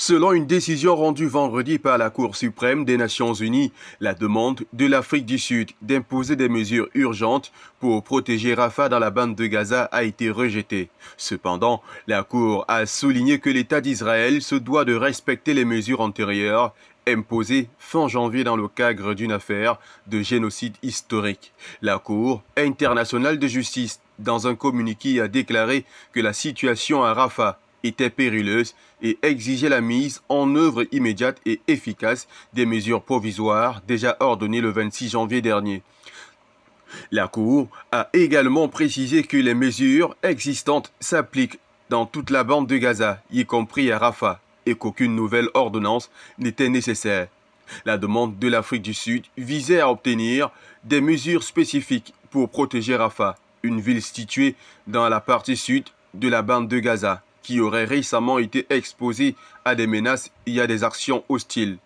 Selon une décision rendue vendredi par la Cour suprême des Nations Unies, la demande de l'Afrique du Sud d'imposer des mesures urgentes pour protéger Rafah dans la bande de Gaza a été rejetée. Cependant, la Cour a souligné que l'État d'Israël se doit de respecter les mesures antérieures imposées fin janvier dans le cadre d'une affaire de génocide historique. La Cour internationale de justice, dans un communiqué, a déclaré que la situation à Rafah était périlleuse et exigeait la mise en œuvre immédiate et efficace des mesures provisoires déjà ordonnées le 26 janvier dernier. La Cour a également précisé que les mesures existantes s'appliquent dans toute la bande de Gaza, y compris à Rafah, et qu'aucune nouvelle ordonnance n'était nécessaire. La demande de l'Afrique du Sud visait à obtenir des mesures spécifiques pour protéger Rafah, une ville située dans la partie sud de la bande de Gaza, qui aurait récemment été exposée à des menaces et à des actions hostiles.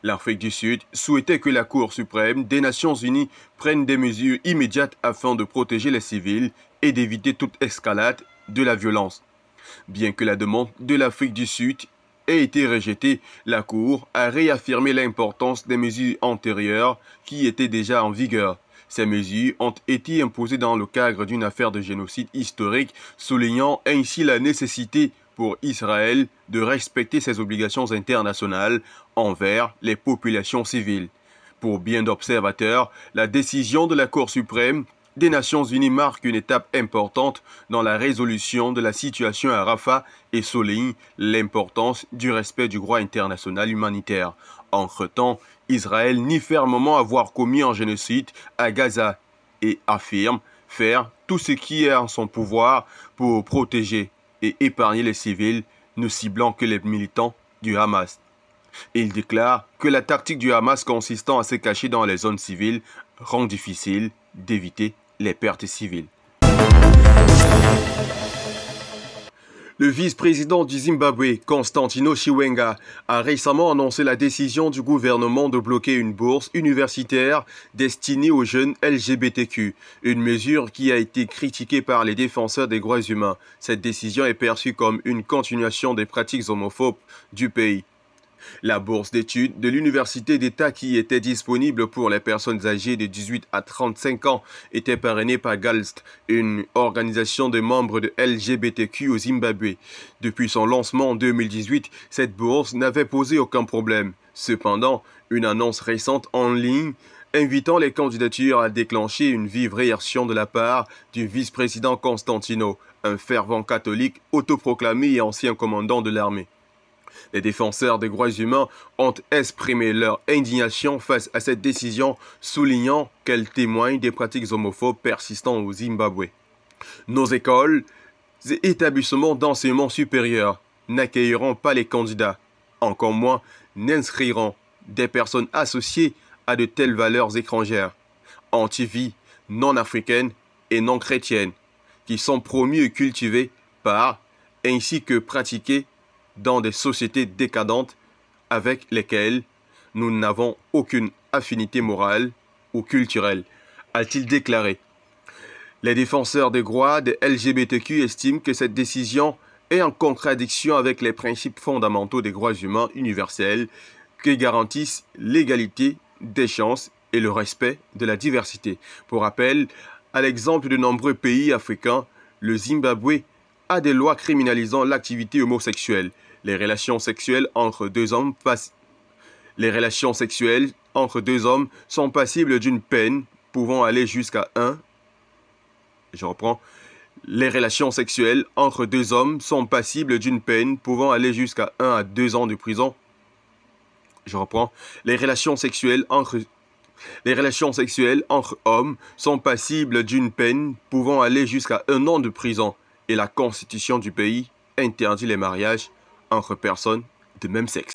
L'Afrique du Sud souhaitait que la Cour suprême des Nations Unies prenne des mesures immédiates afin de protéger les civils et d'éviter toute escalade de la violence. Bien que la demande de l'Afrique du Sud ait été rejetée, la Cour a réaffirmé l'importance des mesures antérieures qui étaient déjà en vigueur. Ces mesures ont été imposées dans le cadre d'une affaire de génocide historique, soulignant ainsi la nécessité pour Israël de respecter ses obligations internationales envers les populations civiles. Pour bien d'observateurs, la décision de la Cour suprême des Nations Unies marque une étape importante dans la résolution de la situation à Rafah et souligne l'importance du respect du droit international humanitaire. Entre-temps, Israël nie fermement avoir commis un génocide à Gaza et affirme faire tout ce qui est en son pouvoir pour protéger et épargner les civils, ne ciblant que les militants du Hamas. Il déclare que la tactique du Hamas consistant à se cacher dans les zones civiles rend difficile d'éviter les pertes civiles. Le vice-président du Zimbabwe, Constantino Chiwenga, a récemment annoncé la décision du gouvernement de bloquer une bourse universitaire destinée aux jeunes LGBTQ, une mesure qui a été critiquée par les défenseurs des droits humains. Cette décision est perçue comme une continuation des pratiques homophobes du pays. La bourse d'études de l'Université d'État qui était disponible pour les personnes âgées de 18 à 35 ans était parrainée par GALST, une organisation de membres de LGBTQ au Zimbabwe. Depuis son lancement en 2018, cette bourse n'avait posé aucun problème. Cependant, une annonce récente en ligne invitant les candidatures à déclencher une vive réaction de la part du vice-président Constantino, un fervent catholique autoproclamé et ancien commandant de l'armée. Les défenseurs des droits humains ont exprimé leur indignation face à cette décision, soulignant qu'elle témoigne des pratiques homophobes persistantes au Zimbabwe. Nos écoles et établissements d'enseignement supérieur n'accueilleront pas les candidats, encore moins n'inscriront des personnes associées à de telles valeurs étrangères, anti-vie, non africaines et non chrétiennes, qui sont promues et cultivées par, ainsi que pratiquées dans des sociétés décadentes avec lesquelles nous n'avons aucune affinité morale ou culturelle, a-t-il déclaré. Les défenseurs des droits des LGBTQ estiment que cette décision est en contradiction avec les principes fondamentaux des droits humains universels qui garantissent l'égalité des chances et le respect de la diversité. Pour rappel, à l'exemple de nombreux pays africains, le Zimbabwe a des lois criminalisant l'activité homosexuelle. Les relations sexuelles entre deux hommes sont passibles d'une peine pouvant aller jusqu'à Les relations sexuelles entre deux hommes sont passibles d'une peine pouvant aller jusqu'à 1 à 2 ans de prison. Les relations sexuelles entre hommes sont passibles d'une peine pouvant aller jusqu'à 1 an de prison. Et la constitution du pays interdit les mariages entre personnes de même sexe.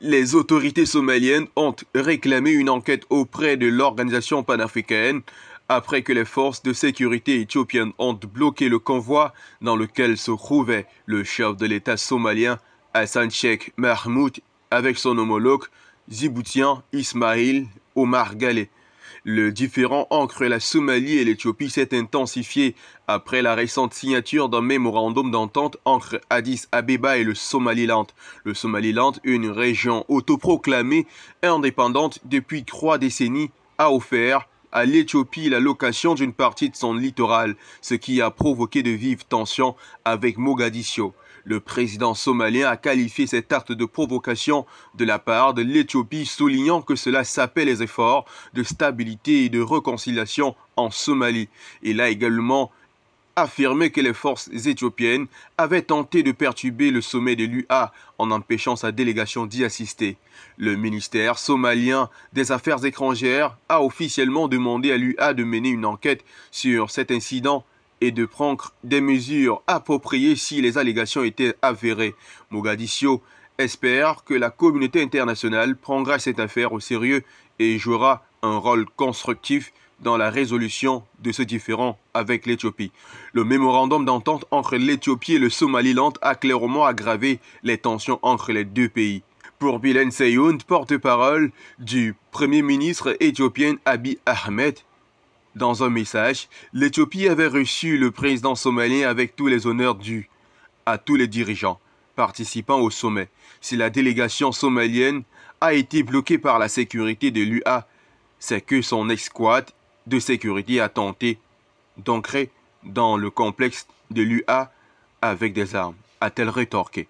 Les autorités somaliennes ont réclamé une enquête auprès de l'organisation panafricaine après que les forces de sécurité éthiopiennes ont bloqué le convoi dans lequel se trouvait le chef de l'État somalien Hassan Sheikh Mahmoud avec son homologue djiboutien Ismail Omar Guelleh. Le différend entre la Somalie et l'Éthiopie s'est intensifié après la récente signature d'un mémorandum d'entente entre Addis Abeba et le Somaliland. Le Somaliland, une région autoproclamée indépendante depuis 3 décennies, a offert à l'Éthiopie la location d'une partie de son littoral, ce qui a provoqué de vives tensions avec Mogadiscio. Le président somalien a qualifié cet acte de provocation de la part de l'Éthiopie, soulignant que cela sapait les efforts de stabilité et de réconciliation en Somalie. Il a également affirmé que les forces éthiopiennes avaient tenté de perturber le sommet de l'UA en empêchant sa délégation d'y assister. Le ministère somalien des Affaires étrangères a officiellement demandé à l'UA de mener une enquête sur cet incident et de prendre des mesures appropriées si les allégations étaient avérées. Mogadiscio espère que la communauté internationale prendra cette affaire au sérieux et jouera un rôle constructif dans la résolution de ce différend avec l'Éthiopie. Le mémorandum d'entente entre l'Éthiopie et le Somaliland a clairement aggravé les tensions entre les deux pays. Pour Bilen Seyoun, porte-parole du Premier ministre éthiopien Abiy Ahmed, dans un message, l'Éthiopie avait reçu le président somalien avec tous les honneurs dus à tous les dirigeants participant au sommet. Si la délégation somalienne a été bloquée par la sécurité de l'UA, c'est que son escouade de sécurité a tenté d'entrer dans le complexe de l'UA avec des armes, a-t-elle rétorqué.